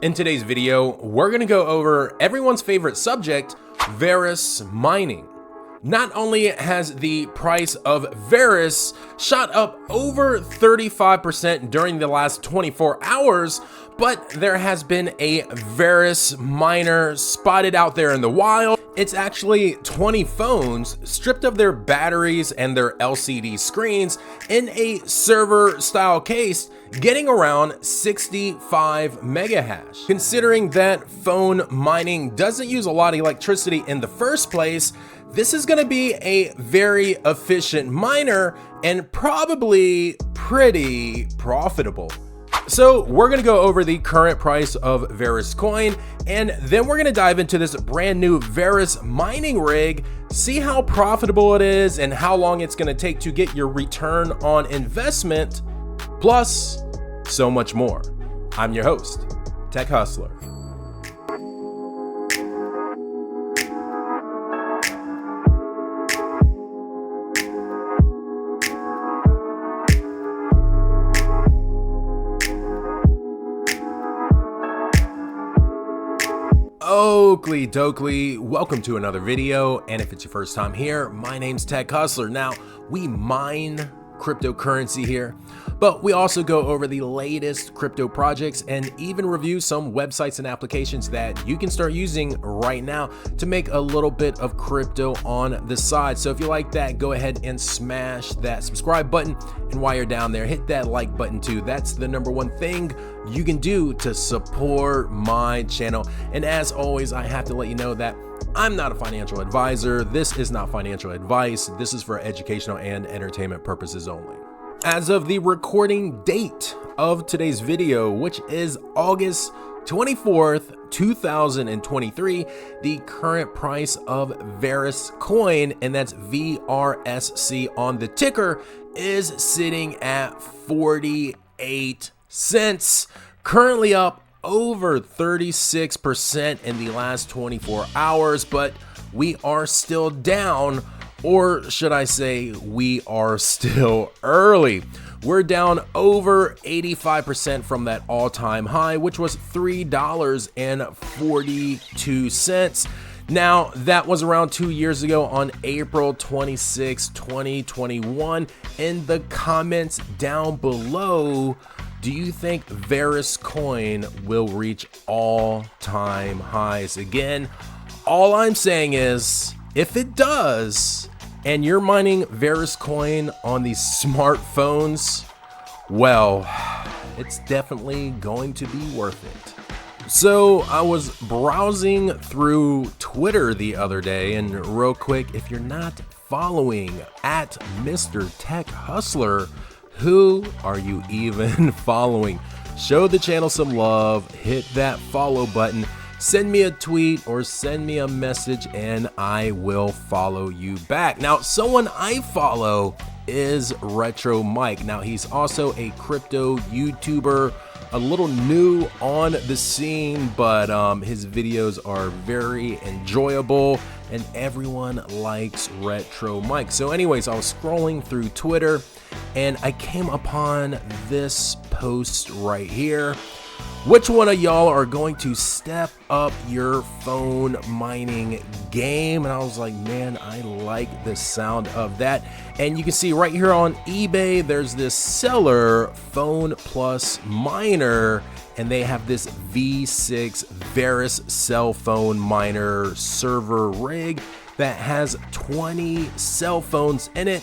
In today's video, we're going to go over everyone's favorite subject, Verus mining. Not only has the price of Verus shot up over 35% during the last 24 hours, but there has been a Verus miner spotted out there in the wild. It's actually 20 phones stripped of their batteries and their LCD screens in a server style case, getting around 65 megahash. Considering that phone mining doesn't use a lot of electricity in the first place, this is going to be a very efficient miner and probably pretty profitable. So we're going to go over the current price of Verus coin, and then we're going to dive into this brand new Verus mining rig, see how profitable it is and how long it's going to take to get your return on investment, plus so much more. I'm your host, Tech Hustler. Oakley dokley, welcome to another video, and if it's your first time here, my name's Tech Hustler. Now, we mine cryptocurrency here, but we also go over the latest crypto projects and even review some websites and applications that you can start using right now to make a little bit of crypto on the side. So if you like that, go ahead and smash that subscribe button, and while you're down there, hit that like button too. That's the number one thing you can do to support my channel. And as always, I have to let you know that I'm not a financial advisor. This is not financial advice. This is for educational and entertainment purposes only. As of the recording date of today's video, which is August 24th, 2023, the current price of Verus coin, and that's VRSC on the ticker, is sitting at 48 cents, currently up over 36% in the last 24 hours, but we are still down, or should I say we are still early. We're down over 85% from that all-time high, which was $3.42. Now, that was around 2 years ago on April 26, 2021. In the comments down below, do you think Verus coin will reach all-time highs again? All I'm saying is, if it does, and you're mining Verus coin on these smartphones, well, it's definitely going to be worth it. So I was browsing through Twitter the other day, and real quick, if you're not following at Mr. Tech Hustler, who are you even following? Show the channel some love, hit that follow button, send me a tweet or send me a message, and I will follow you back. Now, someone I follow is Retromic. Now, he's also a crypto YouTuber, a little new on the scene, but his videos are very enjoyable and everyone likes Retromic. So anyways, I was scrolling through Twitter and I came upon this post right here. Which one of y'all are going to step up your phone mining game? And I was like, man, I like the sound of that. And you can see right here on eBay, there's this seller, Phone Plus Miner, and they have this V6 Verus cell phone miner server rig that has 20 cell phones in it,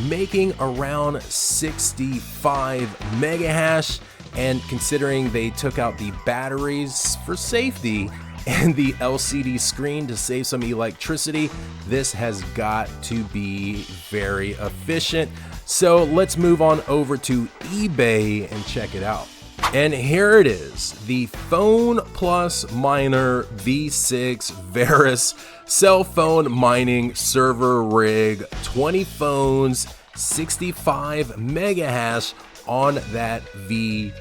making around 65 megahash. And considering they took out the batteries for safety and the LCD screen to save some electricity, this has got to be very efficient. So let's move on over to eBay and check it out. And here it is, the Phone Plus Miner V6 Verus cell phone mining server rig, 20 phones, 65 megahash on that VRSC.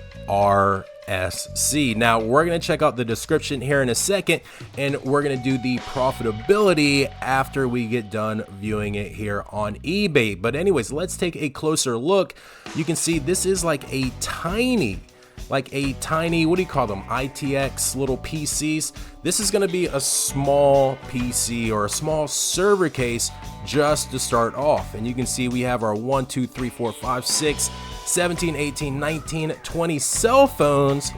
Now, we're going to check out the description here in a second, and we're going to do the profitability after we get done viewing it here on eBay. But anyways, let's take a closer look. You can see this is like a tiny like a tiny, what do you call them, ITX little PCs. This is going to be a small PC or a small server case just to start off. And you can see we have our 1, 2, 3, 4, 5, 6, 17, 18, 19, 20 cell phones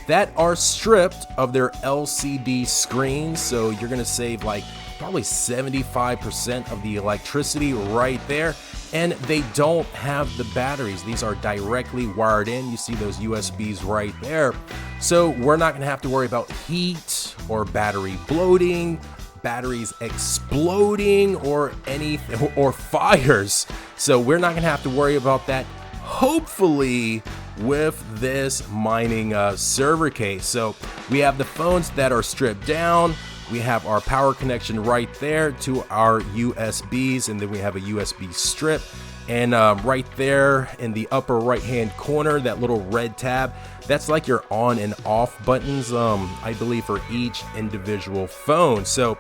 that are stripped of their LCD screens. So you're going to save like probably 75% of the electricity right there. And they don't have the batteries. These are directly wired in. You see those USBs right there. So we're not gonna have to worry about heat or battery bloating, batteries exploding, or anything, or fires. So we're not gonna have to worry about that, hopefully, with this mining server case. So we have the phones that are stripped down. We have our power connection right there to our USBs, and then we have a USB strip. And right there in the upper right hand corner, that little red tab, that's like your on and off buttons, I believe, for each individual phone. So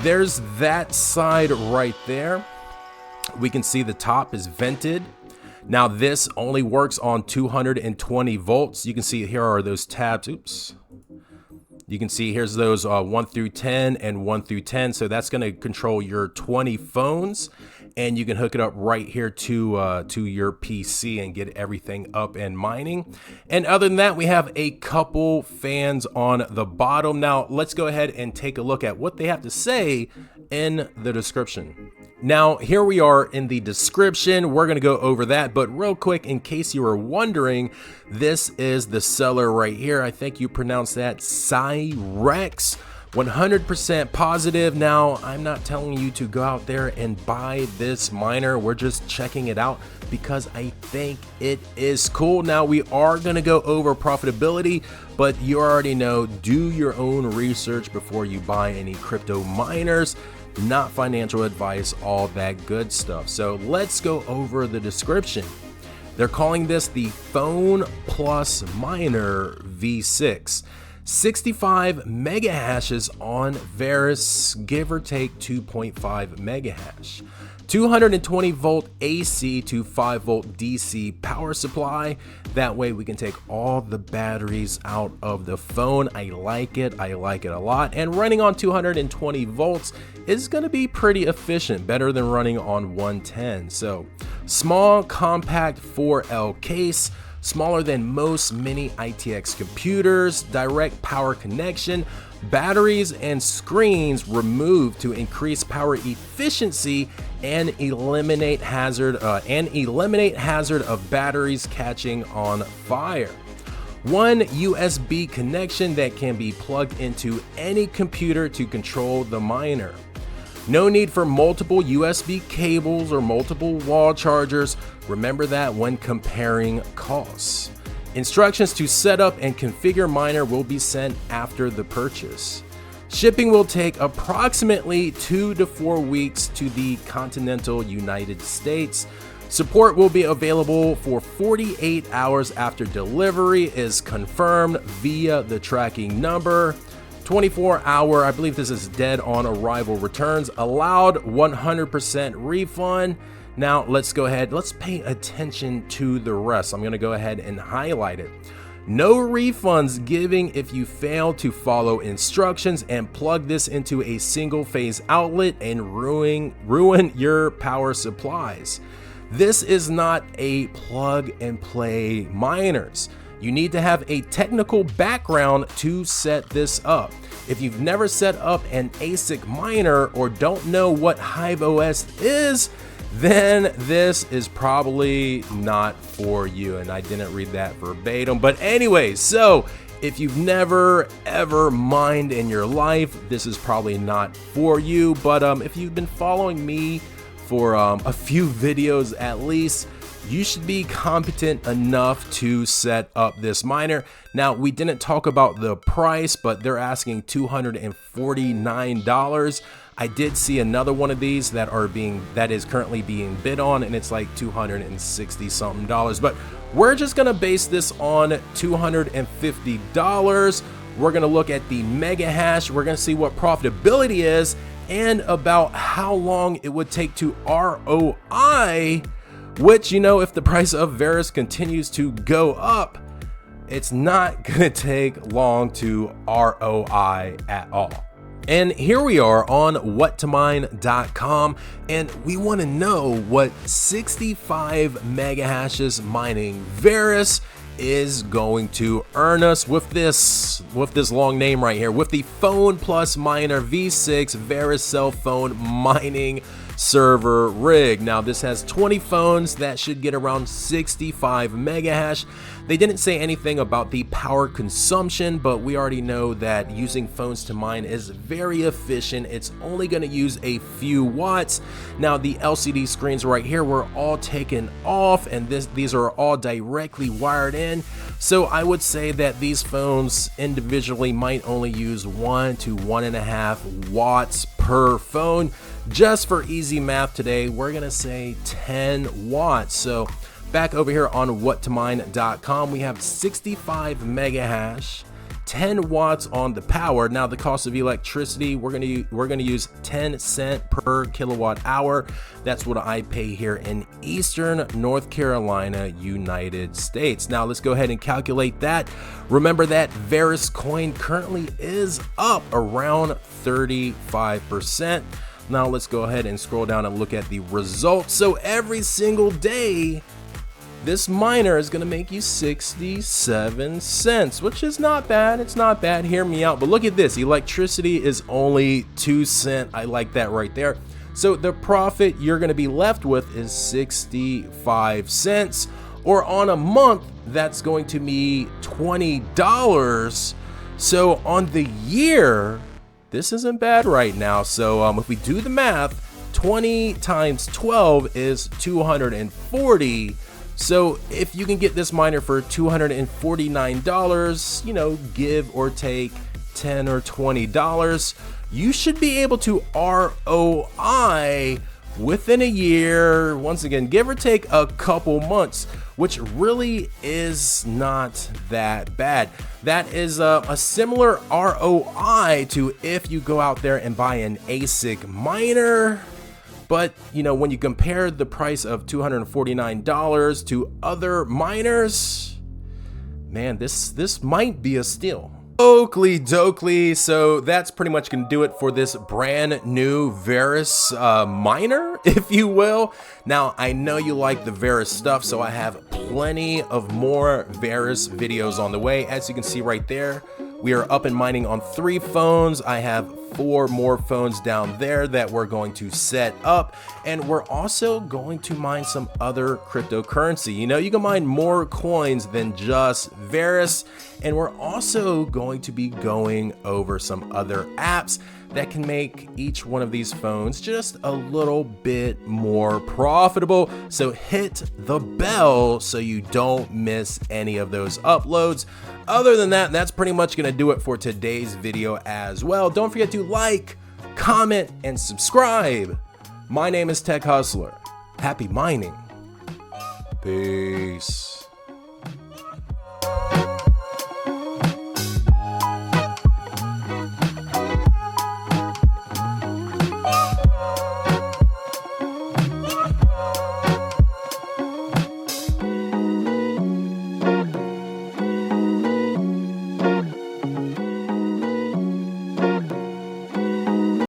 there's that side right there. We can see the top is vented. Now this only works on 220 volts. You can see here are those tabs. Oops. You can see here's those 1 through 10 and 1 through 10. So that's going to control your 20 phones, and you can hook it up right here to your PC and get everything up and mining. And other than that, we have a couple fans on the bottom. Now let's go ahead and take a look at what they have to say in the description. Now here we are in the description. We're going to go over that, but real quick, in case you were wondering, this is the seller right here. I think you pronounce that Cyrex. 100% positive. Now, I'm not telling you to go out there and buy this miner. We're just checking it out because I think it is cool. Now, we are going to go over profitability, but you already know, do your own research before you buy any crypto miners. Not financial advice, all that good stuff. So let's go over the description. They're calling this the Phone Plus Miner V6. 65 mega hashes on Verus, give or take 2.5 mega hash. 220 volt AC to 5 volt DC power supply. That way we can take all the batteries out of the phone. I like it a lot. And running on 220 volts is going to be pretty efficient, better than running on 110. So small, compact 4L case. Smaller than most mini ITX computers, direct power connection, batteries and screens removed to increase power efficiency and eliminate hazard of batteries catching on fire. One USB connection that can be plugged into any computer to control the miner. No need for multiple USB cables or multiple wall chargers. Remember that when comparing costs. Instructions to set up and configure miner will be sent after the purchase. Shipping will take approximately 2 to 4 weeks to the continental United States. Support will be available for 48 hours after delivery is confirmed via the tracking number. 24-hour, I believe this is dead on arrival returns, allowed 100% refund. Now let's go ahead, let's pay attention to the rest. I'm gonna go ahead and highlight it. No refunds giving if you fail to follow instructions and plug this into a single phase outlet and ruin your power supplies. This is not a plug and play miners. You need to have a technical background to set this up. If you've never set up an ASIC miner or don't know what Hive OS is, then this is probably not for you. And I didn't read that verbatim. But anyways, so if you've never ever mined in your life, this is probably not for you. But if you've been following me for a few videos at least, you should be competent enough to set up this miner. Now, we didn't talk about the price, but they're asking $249. I did see another one of these that is currently being bid on, and it's like $260 something. But we're just gonna base this on $250. We're gonna look at the mega hash. We're gonna see what profitability is and about how long it would take to ROI. Which, you know, if the price of Verus continues to go up, it's not gonna take long to ROI at all. And here we are on whattomine.com, and we want to know what 65 mega hashes mining Verus is going to earn us with this long name right here, with the Phone Plus Miner V6 Verus cell phone mining server rig. Now this has 20 phones that should get around 65 mega hash. They didn't say anything about the power consumption, but we already know that using phones to mine is very efficient. It's only going to use a few watts. Now the LCD screens right here were all taken off, and these are all directly wired in. So I would say that these phones individually might only use 1 to 1.5 watts per phone. Just for easy math today, we're gonna say 10 watts. So back over here on whattomine.com, we have 65 mega hash, 10 watts on the power. Now the cost of electricity, we're gonna use 10 cents per kilowatt hour. That's what I pay here in Eastern North Carolina, United States. Now let's go ahead and calculate that. Remember that Verus coin currently is up around 35%. Now let's go ahead and scroll down and look at the results. So every single day, this miner is gonna make you 67 cents, which is not bad. It's not bad, hear me out. But look at this, electricity is only 2 cents. I like that right there. So the profit you're gonna be left with is 65 cents, or on a month, that's going to be $20. So on the year, this isn't bad right now. So if we do the math, 20 times 12 is 240. So if you can get this miner for $249, you know, give or take $10 or $20, you should be able to ROI within a year, once again, give or take a couple months, which really is not that bad. That is a similar ROI to if you go out there and buy an ASIC miner. But you know, when you compare the price of $249 to other miners, man, this might be a steal. Oakley dokley, so that's pretty much gonna do it for this brand new Verus miner, if you will. Now I know you like the Verus stuff, so I have plenty of more Verus videos on the way. As you can see right there, we are up and mining on 3 phones. I have 4 more phones down there that we're going to set up, and we're also going to mine some other cryptocurrency. You know, you can mine more coins than just Verus, and we're also going to be going over some other apps that can make each one of these phones just a little bit more profitable. So hit the bell so you don't miss any of those uploads. Other than that, that's pretty much gonna do it for today's video as well. Don't forget to like, comment, and subscribe. My name is Tech Hustler. Happy mining. Peace.